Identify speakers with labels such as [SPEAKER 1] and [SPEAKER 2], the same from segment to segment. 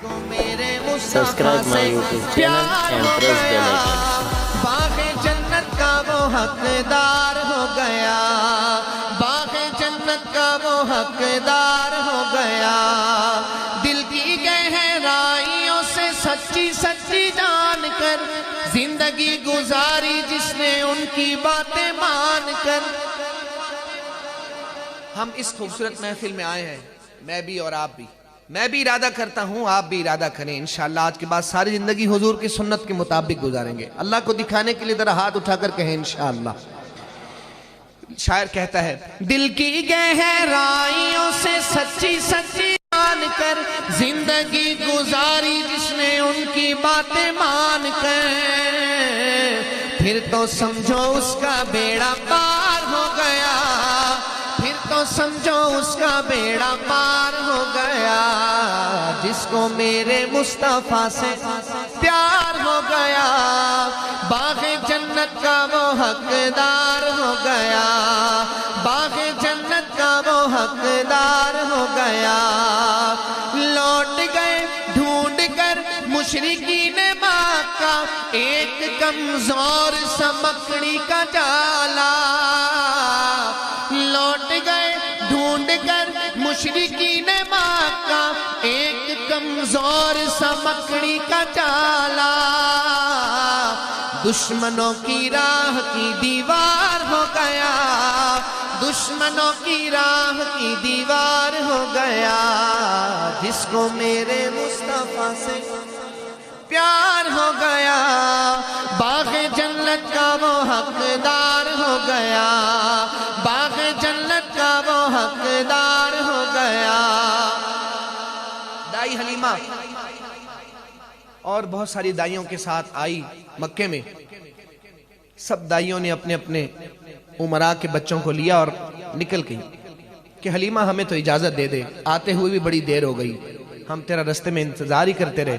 [SPEAKER 1] Subscribe my YouTube channel and press bell icon.
[SPEAKER 2] باغ جنت کا وہ حقدار ہو گیا، باغ جنت کا وہ حقدار ہو گیا، دل کی گہرائیوں سے سچی سچی جان کر زندگی گزاری جس نے ان کی باتیں مان کر۔ ہم اس خوبصورت محفل میں آئے ہیں، میں بھی اور آپ بھی، میں بھی ارادہ کرتا ہوں آپ بھی ارادہ کریں، انشاءاللہ آج کے بعد ساری زندگی حضور کی سنت کے مطابق گزاریں گے۔ اللہ کو دکھانے کے لیے ذرا ہاتھ اٹھا کر کہیں انشاءاللہ۔ شاعر کہتا ہے دل کی گہرائیوں سے سچی سچی جان کر زندگی گزاری جس نے ان کی باتیں مان کر، پھر تو سمجھو اس کا بیڑا پار ہو گیا، پھر تو سمجھو اس کا بیڑا پار ہو گیا، جس کو میرے مصطفیٰ سے پیار ہو گیا، باغ جنت کا وہ حقدار ہو گیا، باغ جنت کا وہ حقدار ہو گیا۔ لوٹ گئے ڈھونڈ کر مشرکین مکہ ایک کمزور سا مکڑی کا جالا، لوٹ گئے ڈھونڈ کر مشرکین مکہ ایک کمزور سا مکڑی کا جالا، دشمنوں کی راہ کی دیوار ہو گیا، دشمنوں کی راہ کی دیوار ہو گیا، جس کو میرے مصطفیٰ سے پیار ہو گیا، باغ جنت کا وہ حقدار ہو گیا، باغ جنت کا وہ حقدار ہو گیا۔ دائی حلیمہ اور بہت ساری دائیوں کے ساتھ آئی مکے میں، سب دائیوں نے اپنے اپنے عمراء کے بچوں کو لیا اور نکل گئی کہ حلیمہ ہمیں تو اجازت دے دے، آتے ہوئے بھی بڑی دیر ہو گئی، ہم تیرا رستے میں انتظار ہی کرتے رہے،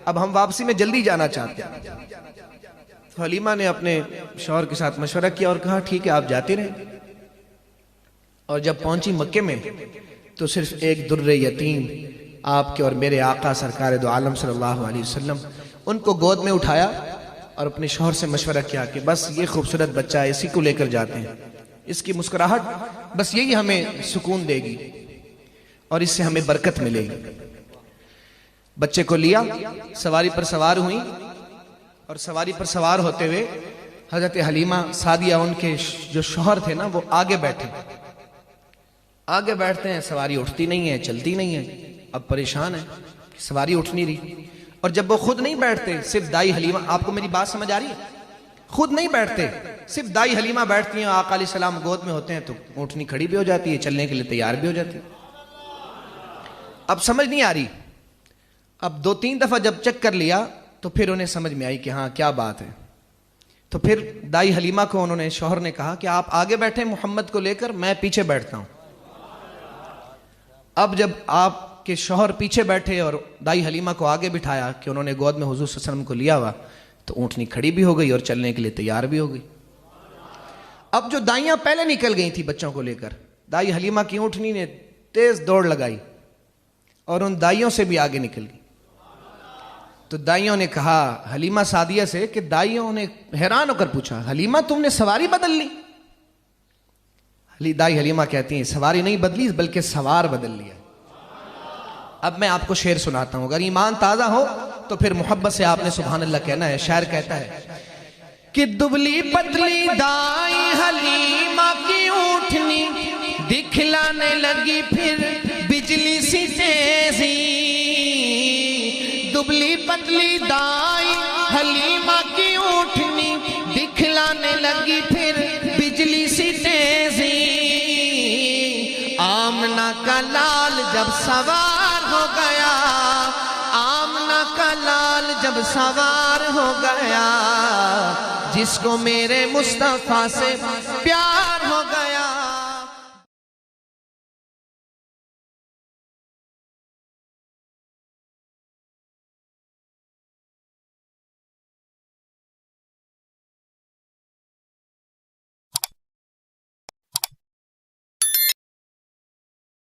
[SPEAKER 2] اب ہم واپسی میں جلدی جانا چاہتے ہیں۔ تو حلیمہ نے اپنے شوہر کے ساتھ مشورہ کیا اور کہا ٹھیک ہے آپ جاتے رہیں، اور جب پہنچی مکے میں تو صرف ایک در یتیم آپ کے اور میرے آقا سرکار دو عالم صلی اللہ علیہ وسلم، ان کو گود میں اٹھایا اور اپنے شوہر سے مشورہ کیا کہ بس یہ خوبصورت بچہ ہے، اسی کو لے کر جاتے ہیں، اس کی مسکراہٹ بس یہی ہمیں سکون دے گی اور اس سے ہمیں برکت ملے گی۔ بچے کو لیا، سواری پر سوار ہوئیں، اور سواری پر سوار ہوتے ہوئے حضرت حلیمہ سعدیہ ان کے جو شوہر تھے نا وہ آگے بیٹھے، آگے بیٹھتے ہیں، سواری اٹھتی نہیں ہے، چلتی نہیں ہے، اب پریشان ہے کہ سواری اٹھ نہیں رہی، اور جب وہ خود نہیں بیٹھتے صرف دائی حلیمہ، آپ کو میری بات سمجھ آ رہی ہے؟ خود نہیں بیٹھتے صرف دائی حلیمہ بیٹھتی ہیں، آقا علیہ السلام گود میں ہوتے ہیں تو اونٹنی کھڑی بھی ہو جاتی ہے، چلنے کے لیے تیار بھی ہو جاتی ہے۔ اب سمجھ نہیں آ رہی، اب 2-3 دفعہ جب چیک کر لیا تو پھر انہیں سمجھ میں آئی کہ ہاں کیا بات ہے، تو پھر دائی حلیمہ کو انہوں نے، شوہر نے کہا کہ آپ آگے بیٹھیں محمد کو لے کر، میں پیچھے بیٹھتا ہوں۔ اب جب آپ کے شوہر پیچھے بیٹھے اور دائی حلیمہ کو آگے بٹھایا کہ انہوں نے گود میں حضور صلی اللہ علیہ وسلم کو لیا ہوا، تو اونٹنی کھڑی بھی ہو گئی اور چلنے کے لیے تیار بھی ہو گئی۔ اب جو دائیاں پہلے نکل گئی تھی بچوں کو لے کر، دائی حلیمہ کی اونٹنی نے تیز دوڑ لگائی اور ان دائیوں سے بھی آگے نکل گئی۔ تو دائیوں نے کہا حلیمہ سعدیہ سے کہ دائیوں نے حیران ہو کر پوچھا حلیمہ تم نے سواری بدل لی؟ دائی حلیمہ کہتی ہیں سواری نہیں بدلی بلکہ سوار بدل لیا۔ اب میں آپ کو شعر سناتا ہوں، اگر ایمان تازہ ہو تو پھر محبت سے آپ نے سبحان اللہ کہنا ہے۔ شاعر کہتا ہے کہ دبلی پتلی دائی حلیمہ کی اونٹنی دکھلانے لگی پھر بجلی سی تیزی، دبلی پتلی دائی حلیمہ کی اونٹنی دکھلانے لگی پھر بجلی سی تیزی، آمنہ کا لال جب سوار ہو گیا، آمنہ کا لال جب سوار ہو گیا، جس کو میرے مصطفیٰ سے پیار